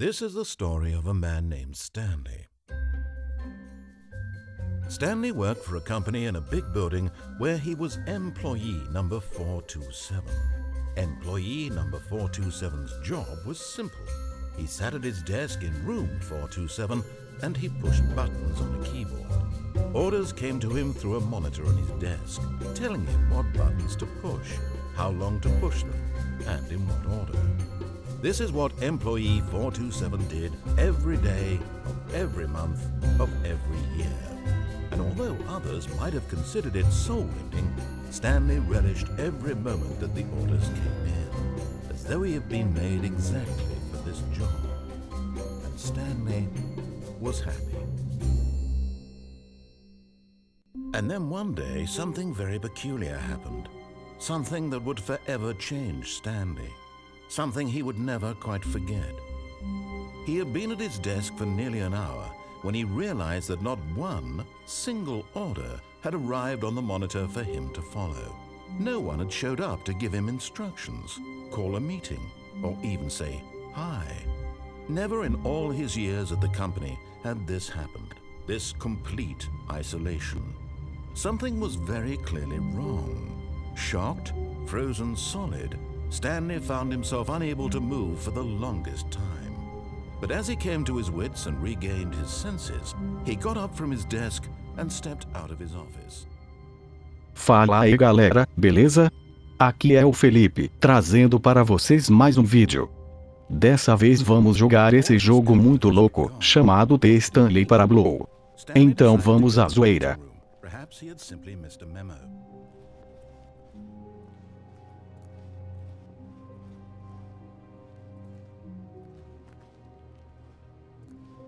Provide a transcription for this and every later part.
This is the story of a man named Stanley. Stanley worked for a company in a big building where he was employee number 427. Employee number 427's job was simple. He sat at his desk in room 427 and he pushed buttons on a keyboard. Orders came to him through a monitor on his desk, telling him what buttons to push, how long to push them, and in what order. This is what employee 427 did every day of every month of every year. And although others might have considered it soul-ending, Stanley relished every moment that the orders came in, as though he had been made exactly for this job. And Stanley was happy. And then one day, something very peculiar happened. Something that would forever change Stanley. Something he would never quite forget. He had been at his desk for nearly an hour when he realized that not one single order had arrived on the monitor for him to follow. No one had showed up to give him instructions, call a meeting, or even say hi. Never in all his years at the company had this happened, this complete isolation. Something was very clearly wrong. Shocked, frozen solid, Stanley found himself unable to move for the longest time. But as he came to his wits and regained his senses, he got up from his desk and stepped out of his office. Fala aí galera, beleza? Aqui é o Felipe, trazendo para vocês mais um vídeo. Dessa vez vamos jogar esse jogo muito louco, chamado The Stanley Parable. Então vamos à zoeira.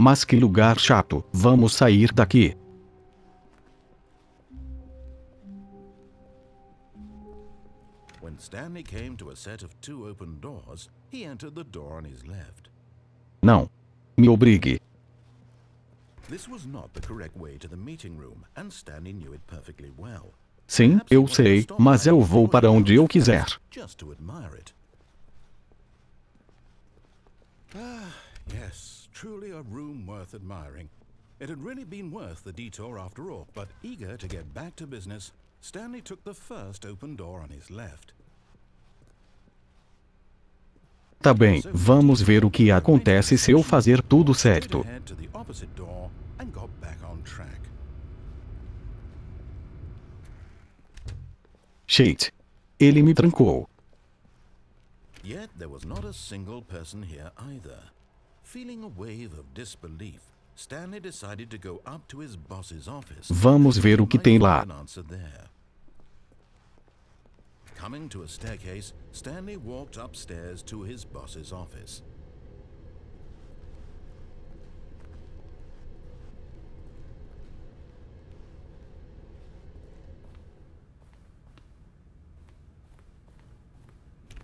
Mas que lugar chato, vamos sair daqui. When Stanley came to a set of two open doors, he entered the door on his left. Não. Me obrigue. This was not the correct way to the meeting room, and Stanley knew it perfectly well. Sim, eu sei, mas eu vou para onde eu quiser. Just to admire it. Yes. Truly a room worth admiring. It had really been worth the detour after all, but eager to get back to business, Stanley took the first open door on his left. Tá bem, vamos ver o que acontece se eu fazer tudo certo. Shit. Ele me trancou. Yet there was not a single person here either. Feeling a wave of disbelief, Stanley decided to go up to his boss's office. Vamos ver o que tem lá. Coming to a staircase, Stanley walked upstairs to his boss's office.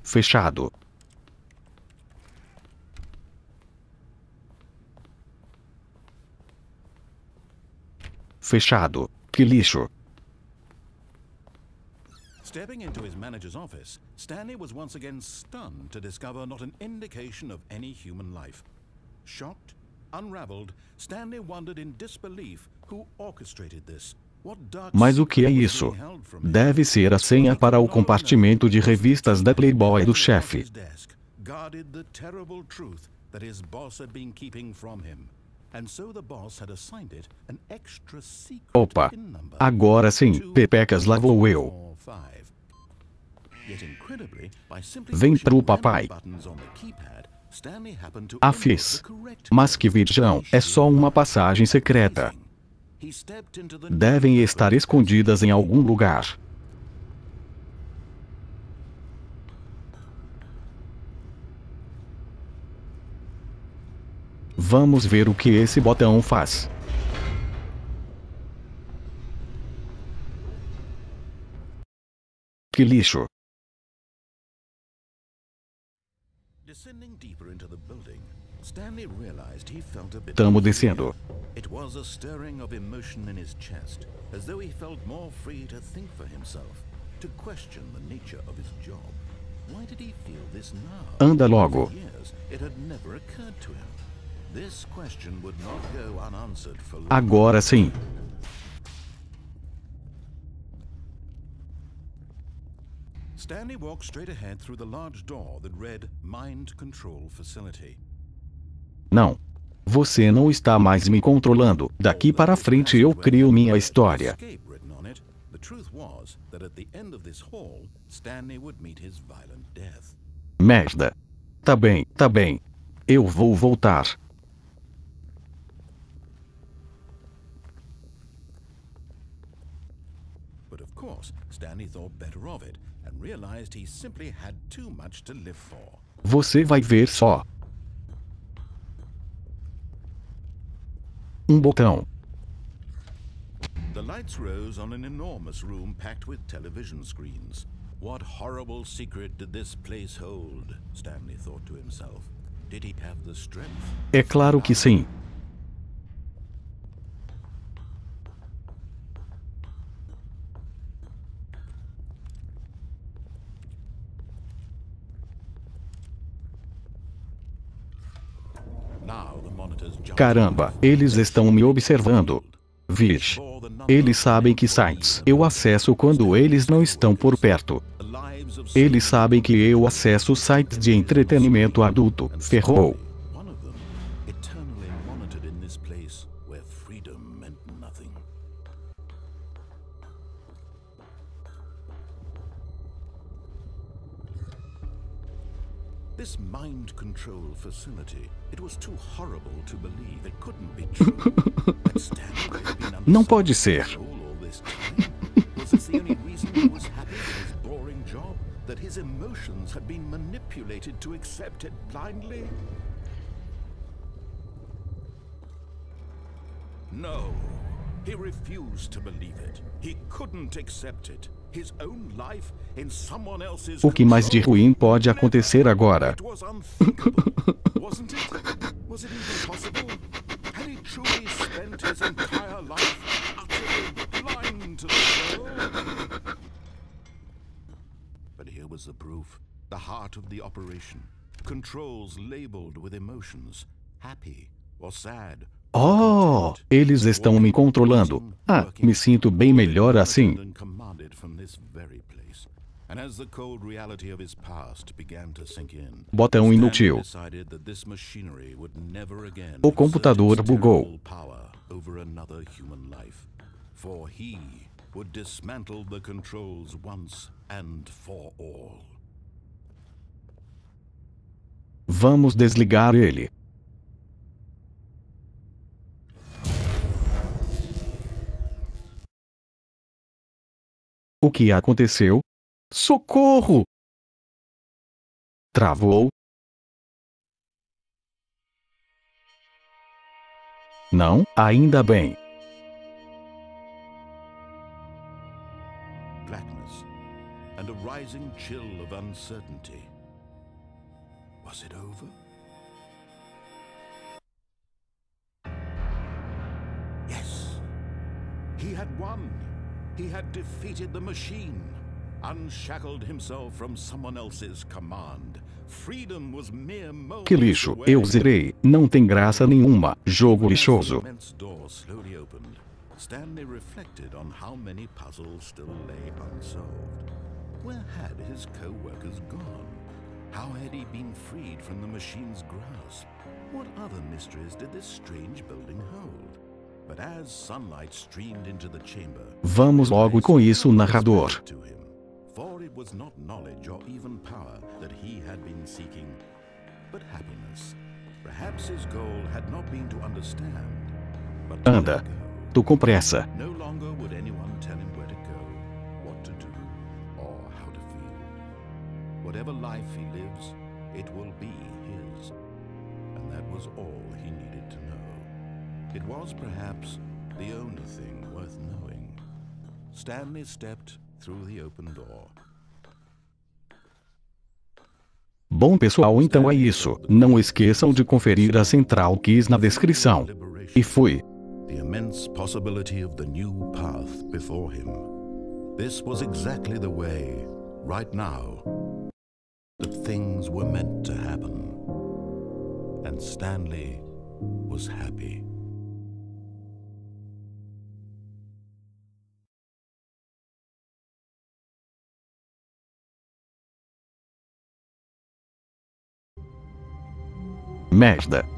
Fechado. Fechado. Que lixo. Stepping into his manager's office, Stanley was once again stunned to discover not an indication of any human life. Shocked, unraveled, Stanley wondered in disbelief who orchestrated this. Mas o que é isso? Deve ser a senha para o compartimento de revistas da Playboy do chefe. Opa! Agora sim, pepecas lá vou eu. Vem pro papai. Ah, fiz. Mas que virgão, é só uma passagem secreta. Devem estar escondidas em algum lugar. Vamos ver o que esse botão faz. Que lixo. Tamo descendo. It was a stirring of emotion in his chest, as though he felt more free to think for himself, to question the nature of his job. Why did he feel this now? Anda logo. For years, it had never occurred to him. This question would not go unanswered for long. Agora sim. Stanley walked straight ahead through the large door that read Mind Control Facility. Não. Você não está mais me controlando. Daqui para frente eu crio minha história. Escape written on it, the truth was that at the end of this hall, Stanley would meet his violent death. Merda. Tá bem, tá bem. Eu vou voltar. But of course, Stanley thought better of it and realized he simply had too much to live for. Você vai ver só. Um botão. The lights rose on an enormous room packed with television screens. What horrible secret did this place hold? Stanley thought to himself. Did he have the strength? É claro que sim. Now the monitors jumped. Caramba, eles estão me observando. Vixe. Eles sabem que sites eu acesso quando eles não estão por perto. The lives of Eles sabem que eu acesso sites de entretenimento adulto. Ferrou. one of them eternally monitored in this place where freedom meant nothing. This mind control facility, it was too horrible to believe. It couldn't be true. But Stanley had been under Não pode ser. control all this time. Was this the only reason he was happy in his boring job? That his emotions had been manipulated to accept it blindly? No, he refused to believe it. He couldn't accept it. His own life in someone else's O que mais de control. ruim pode acontecer agora? It was unthinkable, wasn't it? Was it even possible? Had he truly spent his entire life utterly blind to the world? But here was the proof. The heart of the operation. Controls labeled with emotions. Happy or sad. Oh, eles estão me controlando. Ah, me sinto bem melhor assim. Commanded from this very place. And as the cold reality of his past began to sink in, Botão inútil. Stanley decided that this machinery would never again O computador exert its bugou. terrible power over another human life. For he would dismantle the controls once and for all. Vamos desligar ele. O que aconteceu? Socorro! Travou? Não, ainda bem. Blackness and a rising chill of uncertainty. Was it over? Yes. He had won. He had defeated the machine, unshackled himself from someone else's command. Freedom was mere moments Que lixo, away. eu zerei. Não tem graça nenhuma. Jogo lixoso. As the immense door slowly opened, Stanley reflected on how many puzzles still lay unsolved. Where had his co-workers gone? How had he been freed from the machine's grasp? What other mysteries did this strange building hold? But as sunlight streamed into the chamber, Vamos logo com isso, narrador. to him, for it was not knowledge or even power that he had been seeking, but happiness. Perhaps his goal had not been to understand, but to Anda. let go. Tô com pressa. No longer would anyone tell him where to go, what to do, or how to feel. Whatever life he lives, it will be his. And that was all he needed to know. It was perhaps the only thing worth knowing. Stanley stepped through the open door. Bom pessoal, então é isso. Não esqueçam de conferir a Central Keys na descrição. E fui. The immense possibility of the new path before him. This was exactly the way, right now, that things were meant to happen, and Stanley was happy. Merda.